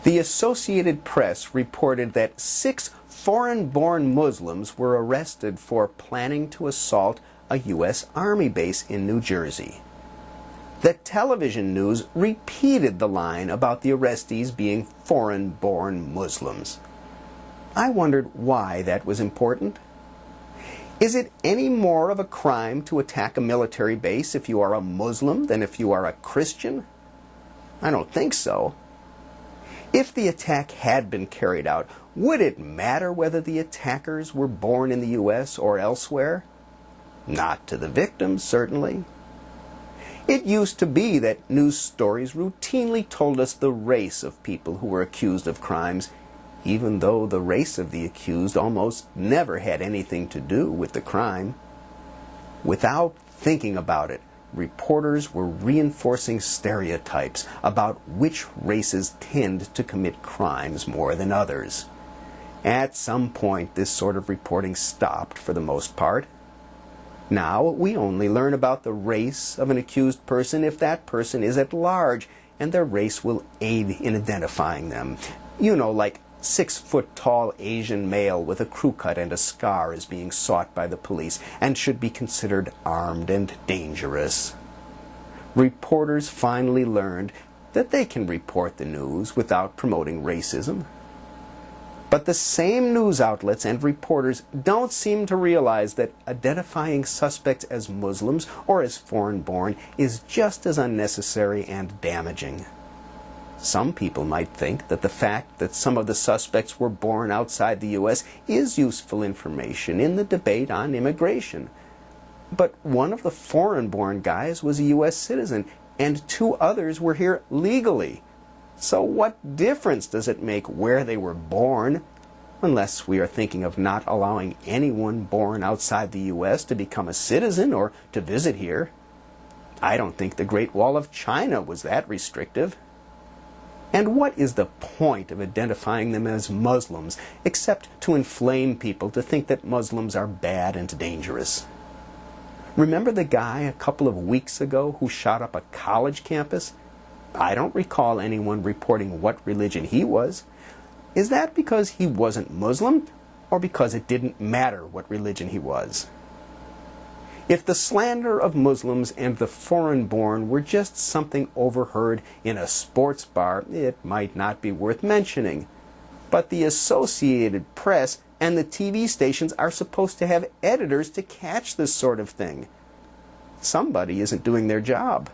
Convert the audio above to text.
The Associated Press reported that 6 foreign-born Muslims were arrested for planning to assault a U.S. Army base in New Jersey. The television news repeated the line about the arrestees being foreign-born Muslims. I wondered why that was important. Is it any more of a crime to attack a military base if you are a Muslim than if you are a Christian? I don't think so. If the attack had been carried out, would it matter whether the attackers were born in the U.S. or elsewhere? Not to the victims, certainly. It used to be that news stories routinely told us the race of people who were accused of crimes, even though the race of the accused almost never had anything to do with the crime. Without thinking about it, reporters were reinforcing stereotypes about which races tend to commit crimes more than others. At some point, this sort of reporting stopped for the most part. Now, we only learn about the race of an accused person if that person is at large, and their race will aid in identifying them. You know, like 6-foot-tall Asian male with a crew cut and a scar is being sought by the police and should be considered armed and dangerous. Reporters finally learned that they can report the news without promoting racism. But the same news outlets and reporters don't seem to realize that identifying suspects as Muslims or as foreign-born is just as unnecessary and damaging. Some people might think that the fact that some of the suspects were born outside the U.S. is useful information in the debate on immigration. But one of the foreign-born guys was a U.S. citizen, and 2 others were here legally. So what difference does it make where they were born, unless we are thinking of not allowing anyone born outside the U.S. to become a citizen or to visit here? I don't think the Great Wall of China was that restrictive. And what is the point of identifying them as Muslims, except to inflame people to think that Muslims are bad and dangerous? Remember the guy a couple of weeks ago who shot up a college campus? I don't recall anyone reporting what religion he was. Is that because he wasn't Muslim, or because it didn't matter what religion he was? If the slander of Muslims and the foreign-born were just something overheard in a sports bar, it might not be worth mentioning. But the Associated Press and the TV stations are supposed to have editors to catch this sort of thing. Somebody isn't doing their job.